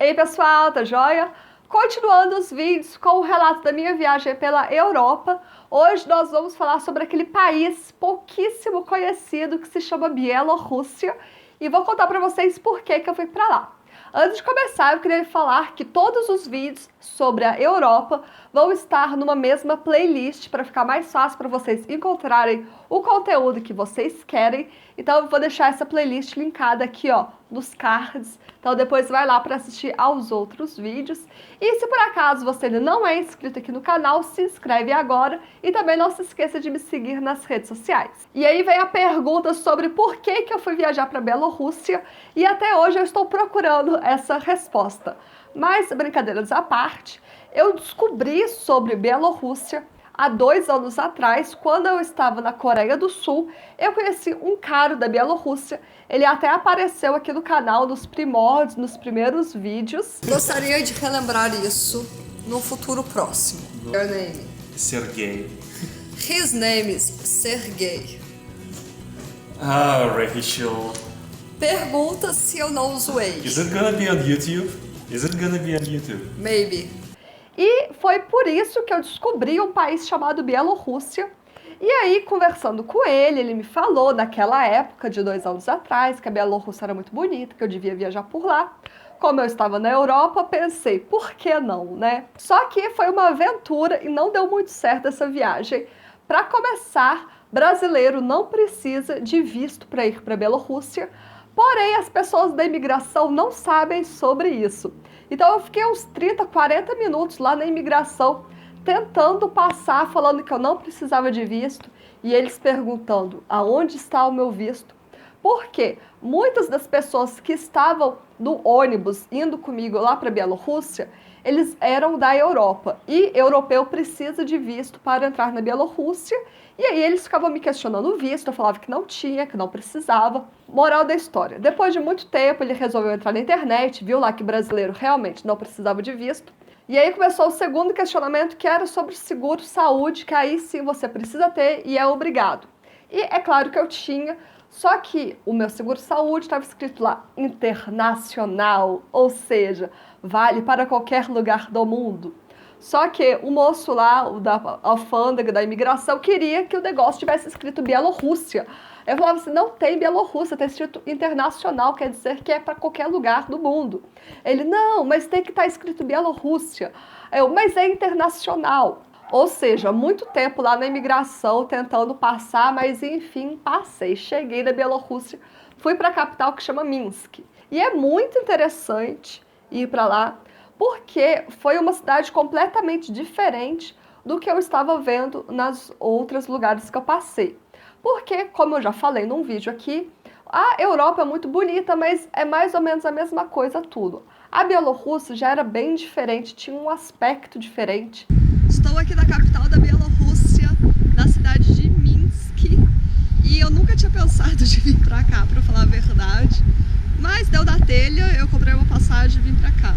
Ei pessoal, tá joia? Continuando os vídeos com o relato da minha viagem pela Europa, hoje nós vamos falar sobre aquele país pouquíssimo conhecido que se chama Bielorrússia e vou contar pra vocês por que eu fui pra lá. Antes de começar, eu queria falar que todos os vídeos sobre a Europa vão estar numa mesma playlist para ficar mais fácil para vocês encontrarem o conteúdo que vocês querem. Então eu vou deixar essa playlist linkada aqui, ó, nos cards. Então depois vai lá para assistir aos outros vídeos. E se por acaso você ainda não é inscrito aqui no canal, se inscreve agora e também não se esqueça de me seguir nas redes sociais. E aí vem a pergunta sobre por que eu fui viajar para Bielorrússia e até hoje eu estou procurando essa resposta. Mas, brincadeiras à parte, eu descobri sobre Bielorrússia há 2 anos atrás, quando eu estava na Coreia do Sul. Eu conheci um cara da Bielorrússia, ele até apareceu aqui no canal nos primórdios, nos primeiros vídeos. Gostaria de relembrar isso no futuro próximo. Your name? Sergei. His name is Sergei. Ah, Rachel. Pergunta se eu não zoei. Is it gonna be on YouTube? Is it gonna be on YouTube? Maybe. E foi por isso que eu descobri um país chamado Bielorrússia. E aí, conversando com ele me falou, naquela época, de 2 anos atrás, que a Bielorrússia era muito bonita, que eu devia viajar por lá. Como eu estava na Europa, pensei, por que não, né? Só que foi uma aventura e não deu muito certo essa viagem. Para começar, brasileiro não precisa de visto para ir para a Bielorrússia, porém as pessoas da imigração não sabem sobre isso. Então eu fiquei uns 30, 40 minutos lá na imigração, tentando passar, falando que eu não precisava de visto, e eles perguntando aonde está o meu visto. Porque muitas das pessoas que estavam no ônibus indo comigo lá para a Bielorrússia, eles eram da Europa, e europeu precisa de visto para entrar na Bielorrússia, e aí eles ficavam me questionando o visto, eu falava que não tinha, que não precisava. Moral da história, depois de muito tempo ele resolveu entrar na internet, viu lá que brasileiro realmente não precisava de visto, e aí começou o segundo questionamento, que era sobre seguro-saúde, que aí sim você precisa ter e é obrigado. E é claro que eu tinha, só que o meu seguro-saúde estava escrito lá, internacional, ou seja, vale para qualquer lugar do mundo. Só que o moço lá, o da alfândega, da imigração, queria que o negócio tivesse escrito Bielorrússia. Eu falava assim, não tem Bielorrússia, está escrito internacional, quer dizer que é para qualquer lugar do mundo. Ele, não, mas tem que estar escrito Bielorrússia. Mas é internacional. Ou seja, muito tempo lá na imigração tentando passar, mas enfim, passei. Cheguei na Bielorrússia, fui para a capital que chama Minsk. E é muito interessante ir para lá, porque foi uma cidade completamente diferente do que eu estava vendo nas outros lugares que eu passei. Porque, como eu já falei num vídeo aqui, a Europa é muito bonita, mas é mais ou menos a mesma coisa tudo. A Bielorrússia já era bem diferente, tinha um aspecto diferente. Estou aqui na capital da Bielorrússia, na cidade de Minsk, e eu nunca tinha pensado de vir pra cá, pra falar a verdade, mas deu da telha, eu comprei uma passagem e vim pra cá.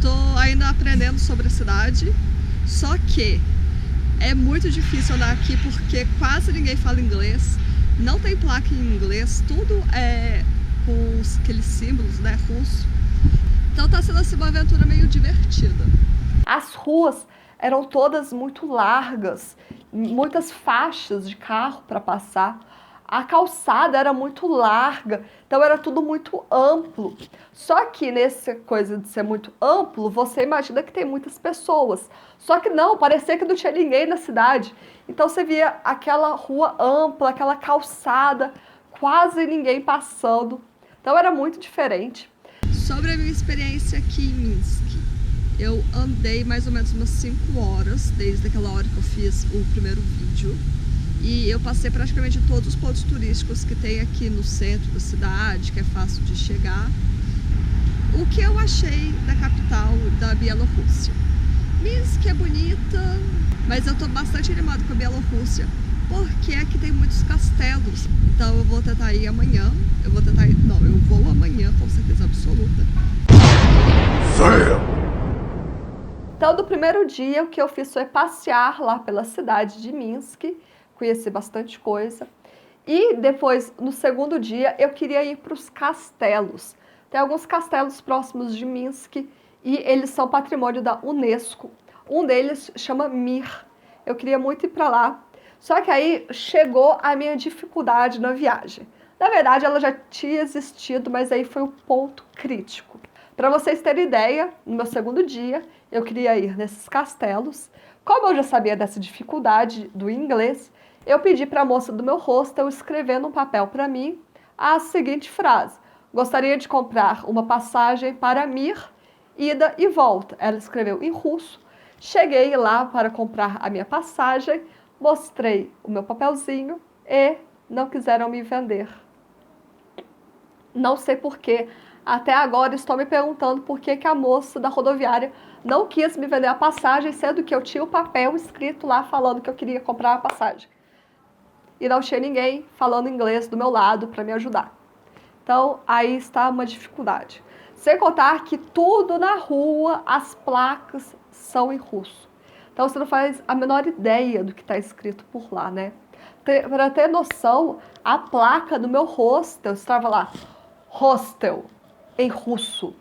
Tô ainda aprendendo sobre a cidade, só que é muito difícil andar aqui porque quase ninguém fala inglês, não tem placa em inglês, tudo é com aqueles símbolos, né, russo. Então tá sendo assim uma aventura meio divertida. As ruas eram todas muito largas, muitas faixas de carro para passar. A calçada era muito larga, então era tudo muito amplo. Só que nessa coisa de ser muito amplo, você imagina que tem muitas pessoas. Só que não, parecia que não tinha ninguém na cidade. Então você via aquela rua ampla, aquela calçada, quase ninguém passando. Então era muito diferente. Sobre a minha experiência aqui em Minsk, eu andei mais ou menos umas 5 horas, desde aquela hora que eu fiz o primeiro vídeo. E eu passei praticamente todos os pontos turísticos que tem aqui no centro da cidade, que é fácil de chegar. O que eu achei da capital da Bielorrússia? Minsk é bonita, mas eu tô bastante animado com a Bielorrússia, porque aqui tem muitos castelos. Então eu vou tentar ir amanhã, eu vou amanhã com certeza absoluta. Então do primeiro dia o que eu fiz foi passear lá pela cidade de Minsk, conheci bastante coisa. E depois, no segundo dia, eu queria ir para os castelos. Tem alguns castelos próximos de Minsk e eles são patrimônio da Unesco. Um deles chama Mir. Eu queria muito ir para lá. Só que aí chegou a minha dificuldade na viagem. Na verdade, ela já tinha existido, mas aí foi o ponto crítico. Para vocês terem ideia, no meu segundo dia, eu queria ir nesses castelos. Como eu já sabia dessa dificuldade do inglês, eu pedi para a moça do meu hostel escrever num papel para mim a seguinte frase: gostaria de comprar uma passagem para Mir, ida e volta. Ela escreveu em russo. Cheguei lá para comprar a minha passagem, mostrei o meu papelzinho e não quiseram me vender. Não sei porquê. Até agora estou me perguntando por que a moça da rodoviária não quis me vender a passagem, sendo que eu tinha o papel escrito lá falando que eu queria comprar a passagem. E não tinha ninguém falando inglês do meu lado para me ajudar. Então, aí está uma dificuldade. Sem contar que tudo na rua, as placas são em russo. Então, você não faz a menor ideia do que está escrito por lá, né? Para ter noção, a placa do meu hostel estava lá, hostel, em russo.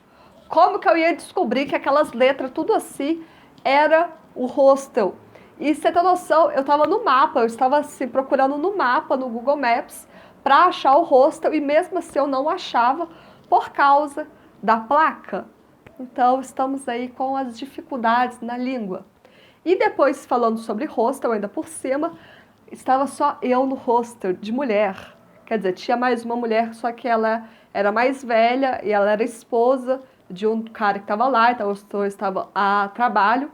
Como que eu ia descobrir que aquelas letras, tudo assim, era o hostel? E você tem noção, eu estava no mapa, eu estava assim, procurando no mapa, no Google Maps, para achar o hostel, e mesmo assim eu não achava por causa da placa. Então, estamos aí com as dificuldades na língua. E depois, falando sobre hostel, ainda por cima, estava só eu no hostel de mulher. Quer dizer, tinha mais uma mulher, só que ela era mais velha e ela era esposa de um cara que estava lá, então eu estava a trabalho.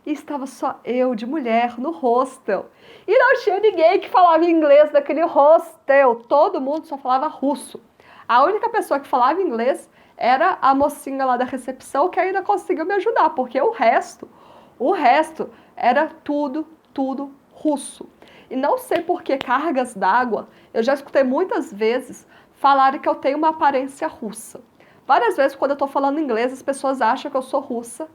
E estava só eu de mulher no hostel. E não tinha ninguém que falava inglês naquele hostel. Todo mundo só falava russo. A única pessoa que falava inglês era a mocinha lá da recepção, que ainda conseguiu me ajudar, porque o resto era tudo russo. E não sei por que cargas d'água, eu já escutei muitas vezes falarem que eu tenho uma aparência russa. Várias vezes, quando eu estou falando inglês, as pessoas acham que eu sou russa.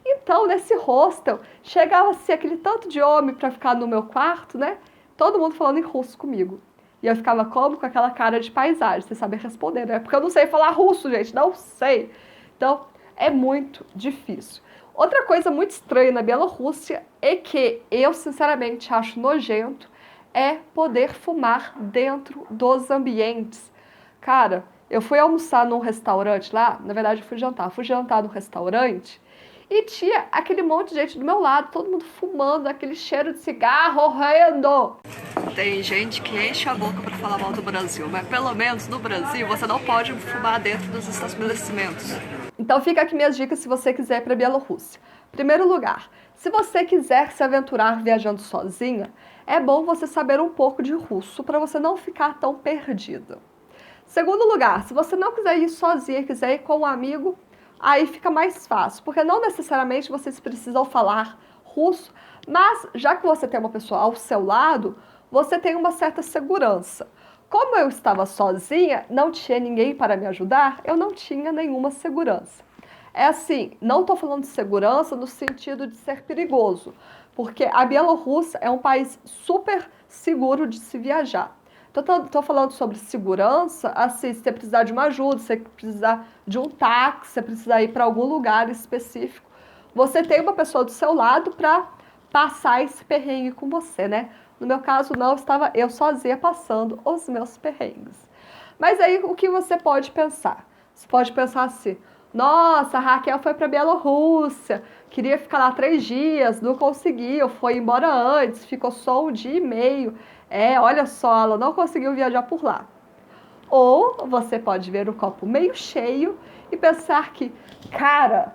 Então, nesse hostel, chegava-se aquele tanto de homem para ficar no meu quarto, né? Todo mundo falando em russo comigo. E eu ficava como? Com aquela cara de paisagem, sem saber responder, né? Porque eu não sei falar russo, gente, não sei. Então, é muito difícil. Outra coisa muito estranha na Bielorrússia e que eu, sinceramente, acho nojento é poder fumar dentro dos ambientes. Cara, eu fui almoçar num restaurante lá, na verdade eu fui jantar no restaurante e tinha aquele monte de gente do meu lado, todo mundo fumando, aquele cheiro de cigarro horrendo. Tem gente que enche a boca para falar mal do Brasil, mas pelo menos no Brasil você não pode fumar dentro dos estabelecimentos. Então fica aqui minhas dicas se você quiser ir para a Bielorrússia. Primeiro lugar, se você quiser se aventurar viajando sozinha, é bom você saber um pouco de russo para você não ficar tão perdida. Segundo lugar, se você não quiser ir sozinha, quiser ir com um amigo, aí fica mais fácil, porque não necessariamente vocês precisam falar russo, mas já que você tem uma pessoa ao seu lado, você tem uma certa segurança. Como eu estava sozinha, não tinha ninguém para me ajudar, eu não tinha nenhuma segurança. É assim, não estou falando de segurança no sentido de ser perigoso, porque a Bielorrússia é um país super seguro de se viajar. Estou falando sobre segurança, assim, se você precisar de uma ajuda, se você precisar de um táxi, se você precisar ir para algum lugar específico, você tem uma pessoa do seu lado para passar esse perrengue com você, né? No meu caso, não, estava eu sozinha passando os meus perrengues. Mas aí, o que você pode pensar? Você pode pensar assim: nossa, a Raquel foi para a Bielorrússia, queria ficar lá 3 dias, não conseguiu, foi embora antes, ficou só 1 dia e meio. Olha só, ela não conseguiu viajar por lá. Ou você pode ver o copo meio cheio e pensar que, cara,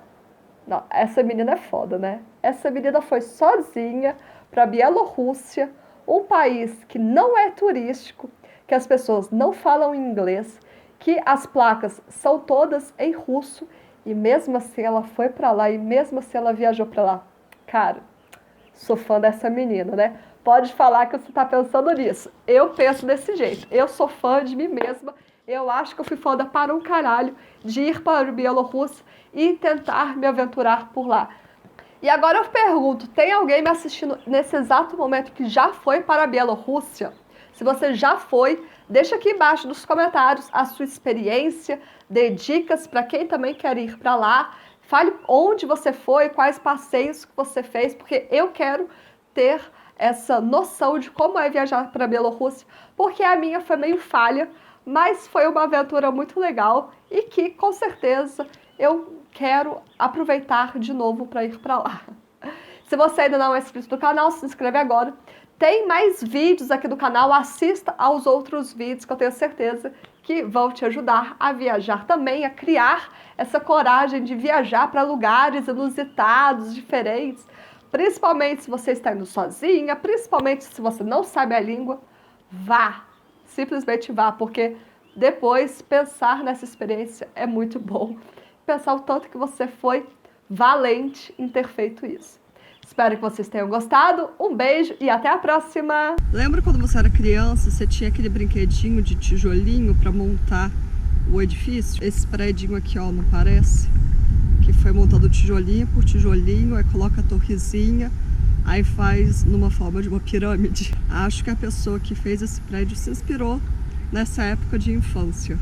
não, essa menina é foda, né? Essa menina foi sozinha para a Bielorrússia, um país que não é turístico, que as pessoas não falam inglês, que as placas são todas em russo, e mesmo assim ela foi para lá, e mesmo assim ela viajou para lá. Cara, sou fã dessa menina, né? Pode falar que você está pensando nisso. Eu penso desse jeito. Eu sou fã de mim mesma. Eu acho que eu fui foda para um caralho de ir para o Bielorrússia e tentar me aventurar por lá. E agora eu pergunto, tem alguém me assistindo nesse exato momento que já foi para a Bielorrússia? Se você já foi, deixa aqui embaixo nos comentários a sua experiência, dê dicas para quem também quer ir para lá. Fale onde você foi, quais passeios que você fez, porque eu quero ter essa noção de como é viajar para a Bielorrússia, porque a minha foi meio falha, mas foi uma aventura muito legal e que com certeza eu quero aproveitar de novo para ir para lá. Se você ainda não é inscrito no canal, se inscreve agora. Tem mais vídeos aqui do canal, assista aos outros vídeos que eu tenho certeza que vão te ajudar a viajar também, a criar essa coragem de viajar para lugares inusitados, diferentes. Principalmente se você está indo sozinha, principalmente se você não sabe a língua, vá. Simplesmente vá, porque depois pensar nessa experiência é muito bom. Pensar o tanto que você foi valente em ter feito isso. Espero que vocês tenham gostado. Um beijo e até a próxima! Lembra quando você era criança, você tinha aquele brinquedinho de tijolinho para montar o edifício? Esse prédio aqui, ó, não parece? Que foi montado tijolinho por tijolinho, aí coloca a torrezinha, aí faz numa forma de uma pirâmide. Acho que a pessoa que fez esse prédio se inspirou nessa época de infância.